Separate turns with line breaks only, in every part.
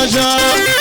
جان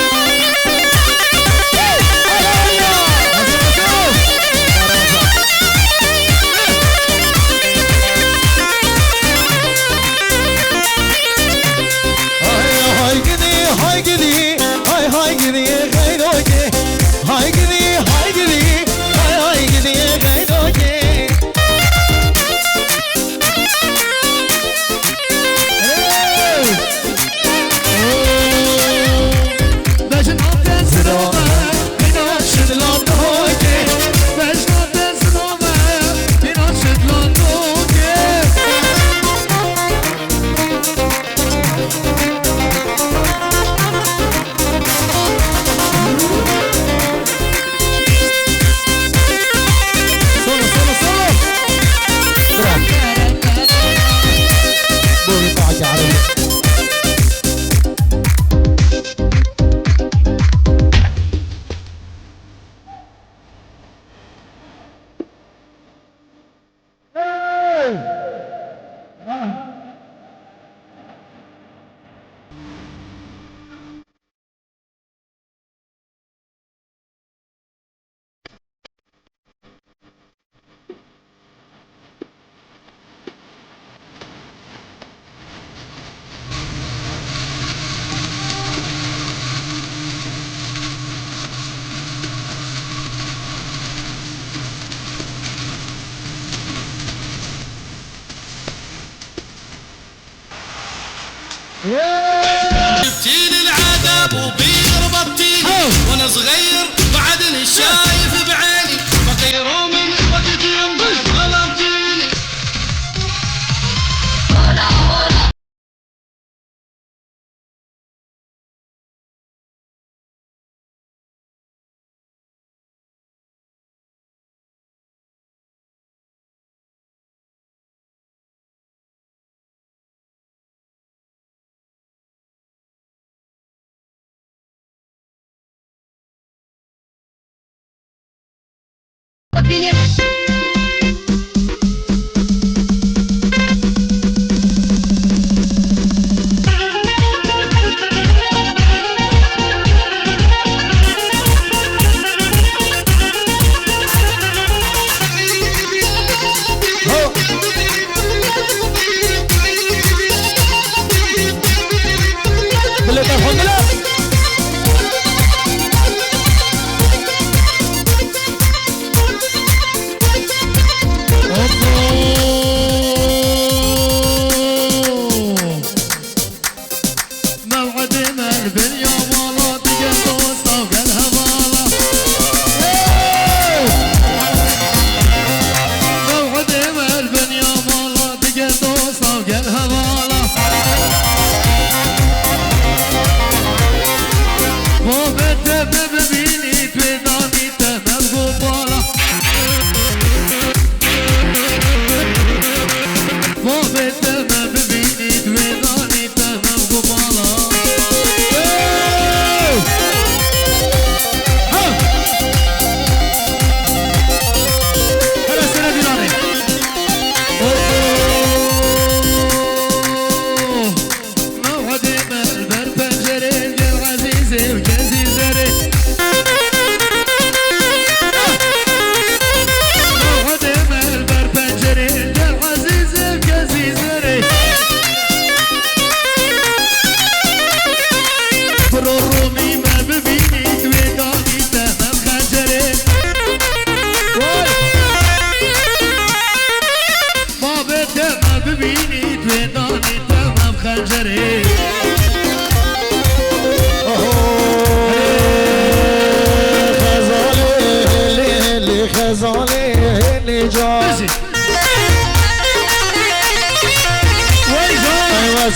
جبتيلي العذاب وبير ربطتيني وانا صغير بعدني شايف بعيني فقير ومن اخوتي يمي ظلمتيني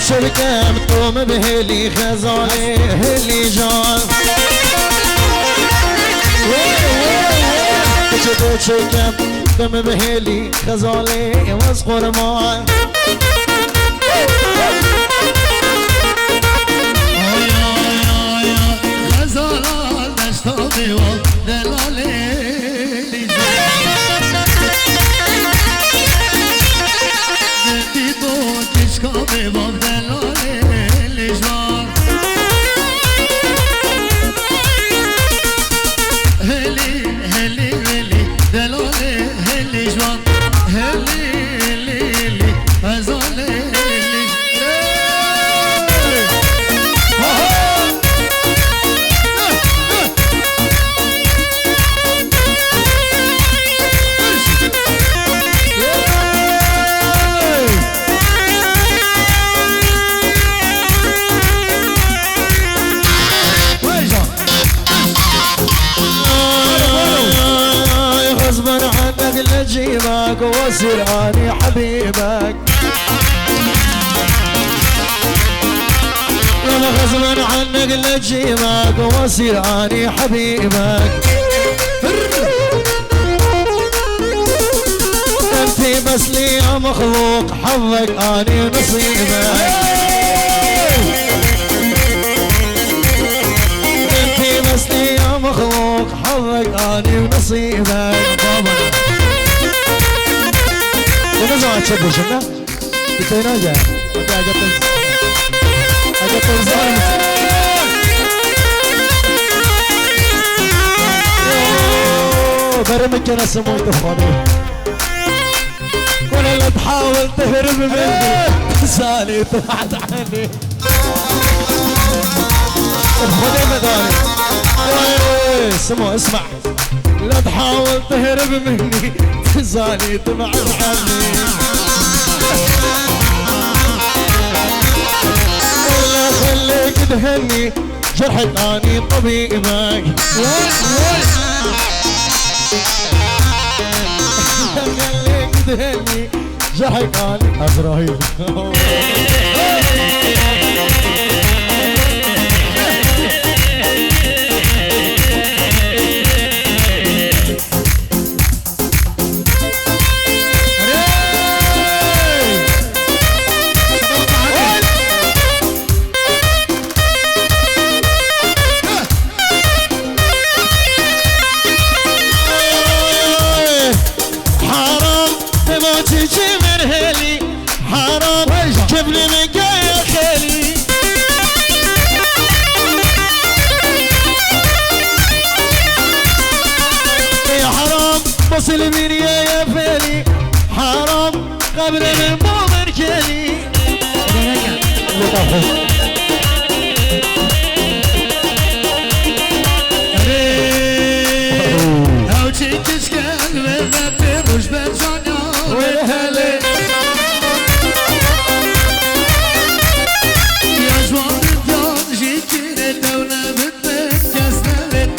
شركم توم بهلي خزاني هلي جان شركم توم بهلي خزاني واسقر معي
غزالة نشتاقي ودلالي Come,
لجيبك واصير اني حبيبك انا غصبا عنك لجيبك واصير اني حبيبك انتي بس لي يا مخلوق حظك اني نصيبك انتي بس لي يا مخلوق حظك اني نصيبك ونزعت شبه شنا بتينا جاء اجت الزمان برمك انا سموي تفضل ولا لا تحاول تهرب مني سالي طلعت عني خذ المداري سمو اسمع لا تحاول تهرب مني تزالي طلعت عني ولا خليك تهني جرحك اني طبيبك خليك تهني جرحك اني ازرايل وصل من يا فيلي حرام قبل المؤمن كلي
او تشكش كان وذبي روش بجانيا وهلي يا جوان الديان جيتين الدولة بتبت كسنبت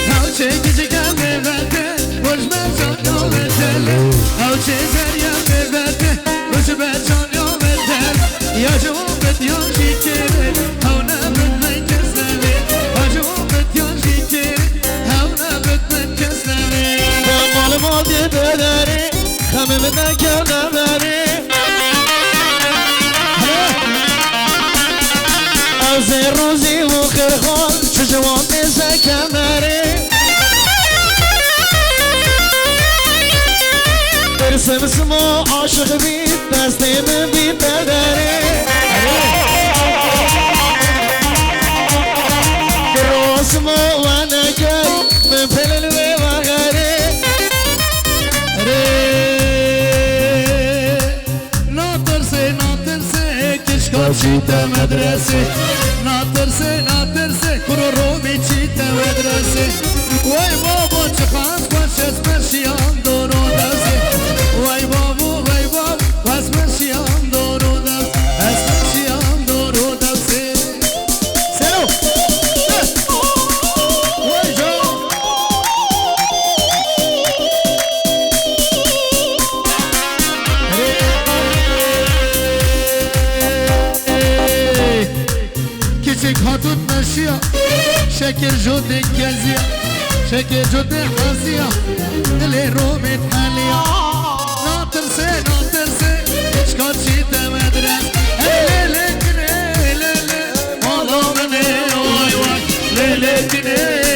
او تشكش كان وذبي روش بجانيا وهلي او تشكش كان وذبي روش بجانيا وهلي يا جوان الديان جيتين هونا بتبت كسنبت
الماضي بداري خممتك يا نباري اوزي روزي وخير خال شجوان نسا كماري ارسم اسمه عاشق بيت تسليم بيت بداري اسمه وانا جاي من فلل وغاري
ناطرسي كشكار شيتا مدرسي ناطرسي كرو رومي شيتا مدرسي واي بابا تخاف باش اسمشي اندورو داسي واي بابا واسمشي اندورو داسي اسمشي اندورو داسي سلو واي جو كيشك هاتوت ماشية شكل جود كازية شكل جود حاسية اللي رومي تحالية ناطرسي اشكال شيتا مدرس ليلي ليلي والله مني واي واي ليلي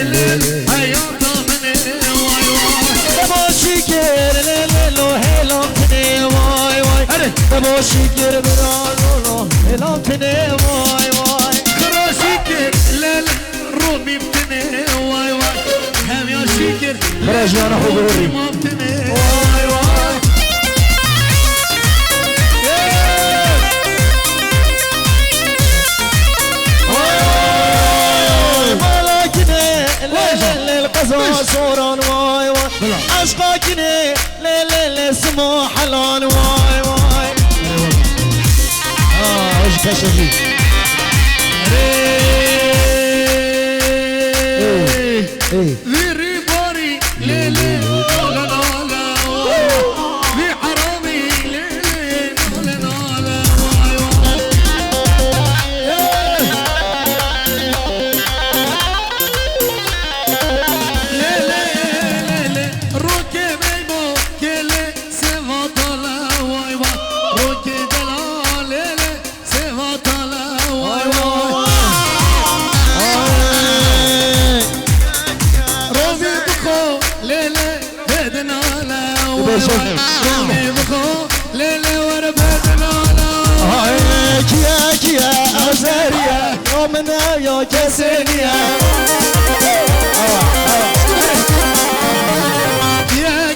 ليلي حياتا مني واي واي
باشيكر ليلو هيلو تني واي واي باشيكر برالو هيلو تني واي واي
خراشيكر ليلي رومي بتني واي واي هم يا شيكر
خرج انا حضوري
ما بتني واي واي
صوران واي واي عشقاكني ليلي اسمه حلان واي واي ايش كشفي
ايه رومي بخو ليلة وربت لالا
هاي كيا أزاريا يومنا يا كسنيا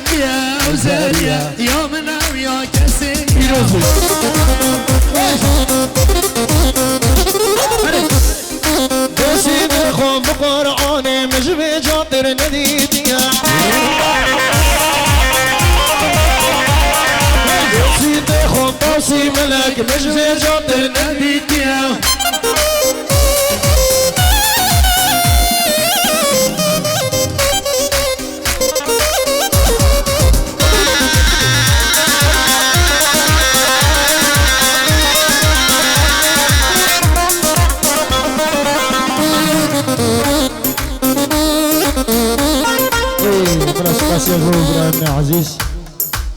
كيا أزاريا يومنا يا كسنيا
بسي بخو بقرآن مجبي جاطر نديتيا بسي بخو بسي ملك مجبي جاطر نديتيا برای عزیز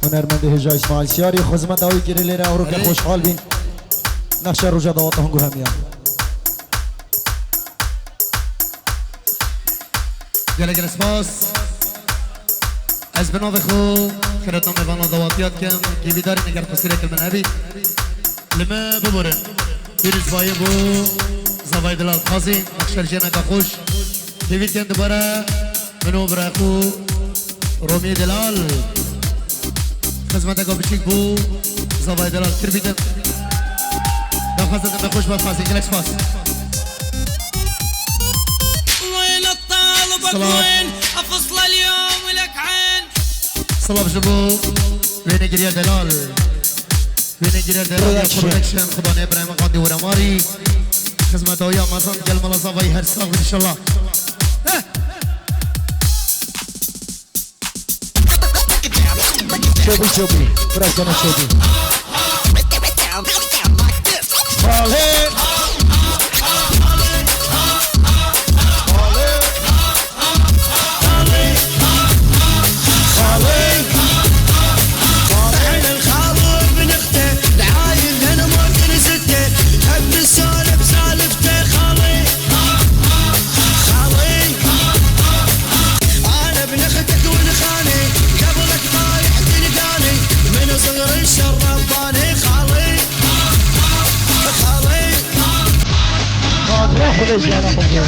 هنرمند هجای اسماعیل سیاری خدمت آوی گیری لیره او رو که خوشحال بین نقشه رو جداوات هنگو همیا
گله سپاس از بناو خو خیرتنامه وانا دواتیات کم گیوی داری نگر پسیره کلمه نبی لما ببره بیرز بایه بو زوای دلال خازی نقشه جنه که خوش گیوی کن دوباره منو برای خو رومی دلال خدمت کا بچیک بو زوای دلال کربیدن دخوازت خوش باز خاصی گلک سپاس
وين الطالب وين افصل اليوم لك عين
صلاب جبو وين جريا دلال وين جريا دلال يا برودكشن خدانه ابراهيم قاضي ورماري خدمت ويا مازن جل ملا زوای هر سال ان شاء الله
شوبي برای کنه شوبی خاله خودش جانا بگیر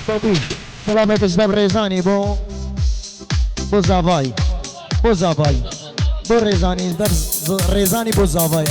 بابی سلامت جناب ریزانی بو زاوای بو ریزانی بو زاوای